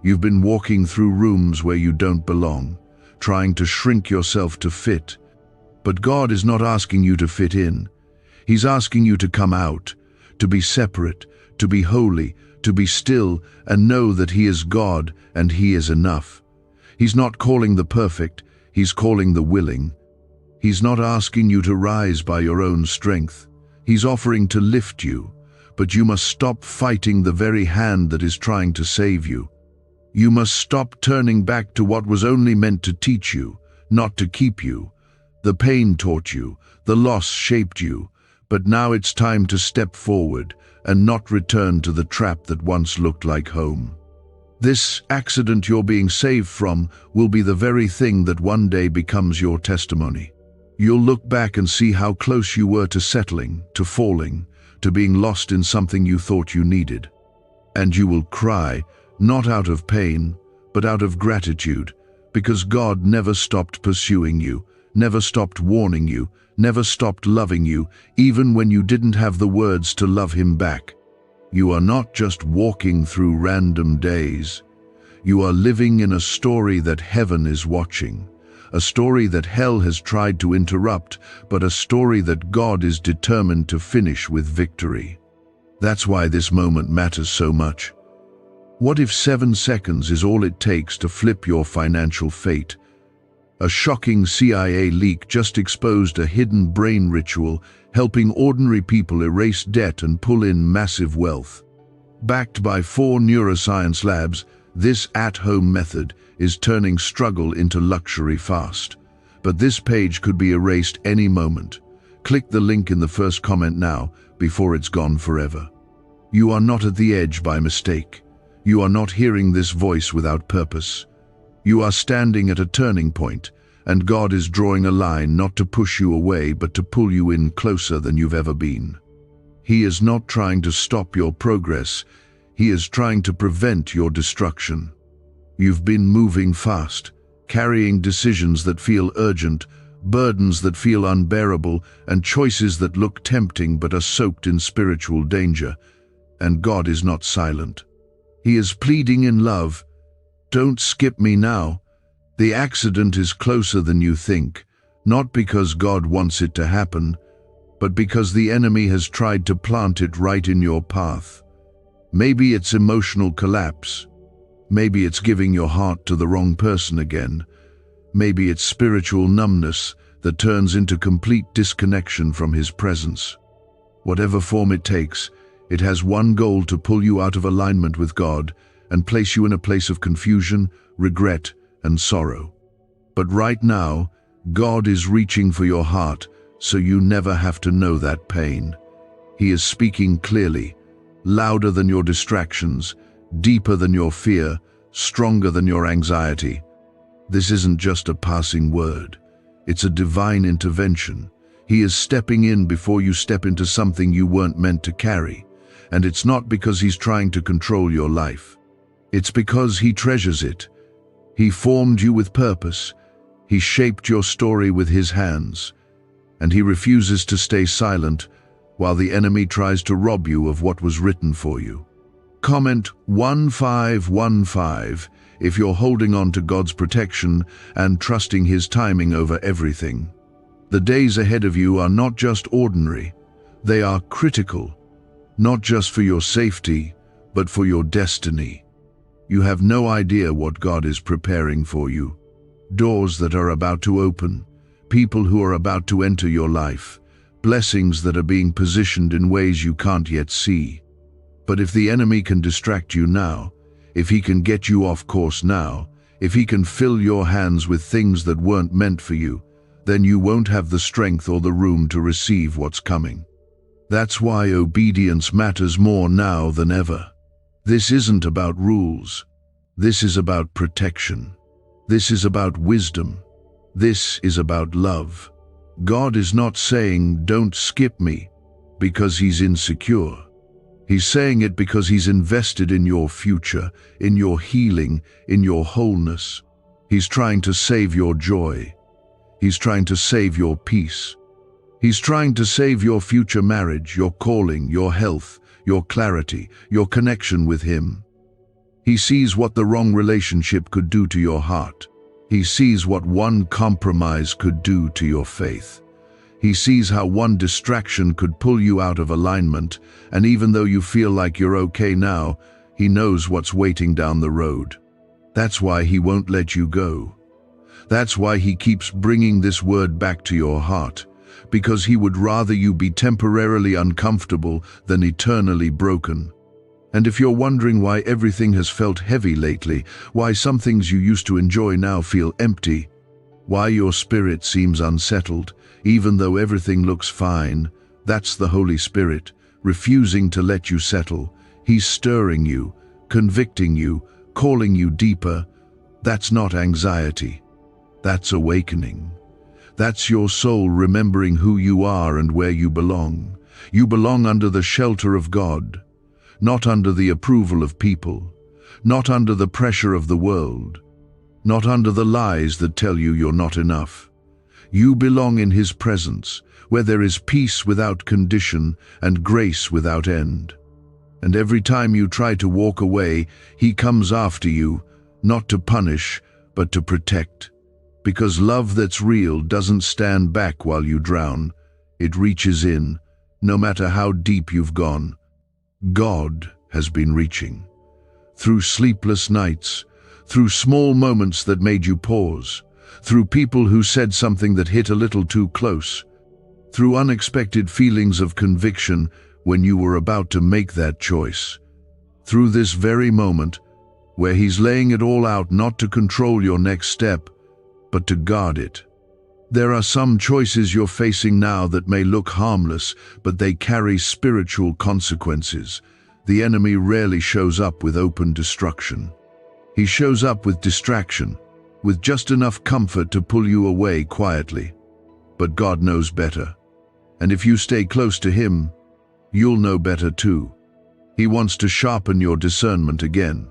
You've been walking through rooms where you don't belong, trying to shrink yourself to fit. But God is not asking you to fit in. He's asking you to come out, to be separate, to be holy, to be still and know that He is God and He is enough. He's not calling the perfect, He's calling the willing. He's not asking you to rise by your own strength. He's offering to lift you, but you must stop fighting the very hand that is trying to save you. You must stop turning back to what was only meant to teach you, not to keep you. The pain taught you, the loss shaped you, but now it's time to step forward and not return to the trap that once looked like home. This accident you're being saved from will be the very thing that one day becomes your testimony. You'll look back and see how close you were to settling, to falling, to being lost in something you thought you needed. And you will cry, not out of pain, but out of gratitude, because God never stopped pursuing you, never stopped warning you, never stopped loving you, even when you didn't have the words to love Him back. You are not just walking through random days. You are living in a story that heaven is watching, a story that hell has tried to interrupt, but a story that God is determined to finish with victory. That's why this moment matters so much. What if 7 seconds is all it takes to flip your financial fate? A shocking CIA leak just exposed a hidden brain ritual helping ordinary people erase debt and pull in massive wealth. Backed by 4 neuroscience labs, this at-home method is turning struggle into luxury fast. But this page could be erased any moment. Click the link in the first comment now, before it's gone forever. You are not at the edge by mistake. You are not hearing this voice without purpose. You are standing at a turning point, and God is drawing a line not to push you away but to pull you in closer than you've ever been. He is not trying to stop your progress. He is trying to prevent your destruction. You've been moving fast, carrying decisions that feel urgent, burdens that feel unbearable, and choices that look tempting but are soaked in spiritual danger. And God is not silent. He is pleading in love. Don't skip me now. The accident is closer than you think, not because God wants it to happen, but because the enemy has tried to plant it right in your path. Maybe it's emotional collapse. Maybe it's giving your heart to the wrong person again. Maybe it's spiritual numbness that turns into complete disconnection from His presence. Whatever form it takes, it has one goal: to pull you out of alignment with God and place you in a place of confusion, regret, and sorrow. But right now, God is reaching for your heart so you never have to know that pain. He is speaking clearly, louder than your distractions, deeper than your fear, stronger than your anxiety. This isn't just a passing word. It's a divine intervention. He is stepping in before you step into something you weren't meant to carry. And it's not because He's trying to control your life. It's because He treasures it. He formed you with purpose. He shaped your story with His hands. And He refuses to stay silent while the enemy tries to rob you of what was written for you. Comment 1515 if you're holding on to God's protection and trusting His timing over everything. The days ahead of you are not just ordinary. They are critical. Not just for your safety, but for your destiny. You have no idea what God is preparing for you. Doors that are about to open, people who are about to enter your life, blessings that are being positioned in ways you can't yet see. But if the enemy can distract you now, if he can get you off course now, if he can fill your hands with things that weren't meant for you, then you won't have the strength or the room to receive what's coming. That's why obedience matters more now than ever. This isn't about rules. This is about protection. This is about wisdom. This is about love. God is not saying, "Don't skip me," because he's insecure. He's saying it because he's invested in your future, in your healing, in your wholeness. He's trying to save your joy. He's trying to save your peace. He's trying to save your future marriage, your calling, your health, your clarity, your connection with him. He sees what the wrong relationship could do to your heart. He sees what one compromise could do to your faith. He sees how one distraction could pull you out of alignment, and even though you feel like you're okay now, he knows what's waiting down the road. That's why he won't let you go. That's why he keeps bringing this word back to your heart, because he would rather you be temporarily uncomfortable than eternally broken. And if you're wondering why everything has felt heavy lately, why some things you used to enjoy now feel empty, why your spirit seems unsettled, even though everything looks fine, that's the Holy Spirit, refusing to let you settle. He's stirring you, convicting you, calling you deeper. That's not anxiety. That's awakening. That's your soul remembering who you are and where you belong. You belong under the shelter of God, not under the approval of people, not under the pressure of the world, not under the lies that tell you you're not enough. You belong in his presence, where there is peace without condition and grace without end. And every time you try to walk away, he comes after you, not to punish, but to protect. Because love that's real doesn't stand back while you drown. It reaches in, no matter how deep you've gone. God has been reaching. Through sleepless nights, through small moments that made you pause, through people who said something that hit a little too close, through unexpected feelings of conviction when you were about to make that choice, through this very moment where he's laying it all out not to control your next step, but to guard it. There are some choices you're facing now that may look harmless, but they carry spiritual consequences. The enemy rarely shows up with open destruction. He shows up with distraction, with just enough comfort to pull you away quietly. But God knows better. And if you stay close to him, you'll know better too. He wants to sharpen your discernment again.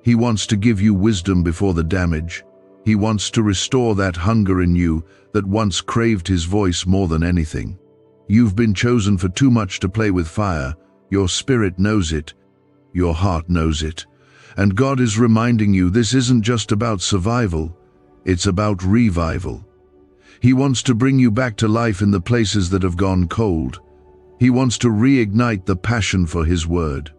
He wants to give you wisdom before the damage. He wants to restore that hunger in you that once craved his voice more than anything. You've been chosen for too much to play with fire. Your spirit knows it. Your heart knows it. And God is reminding you this isn't just about survival, it's about revival. He wants to bring you back to life in the places that have gone cold. He wants to reignite the passion for his word.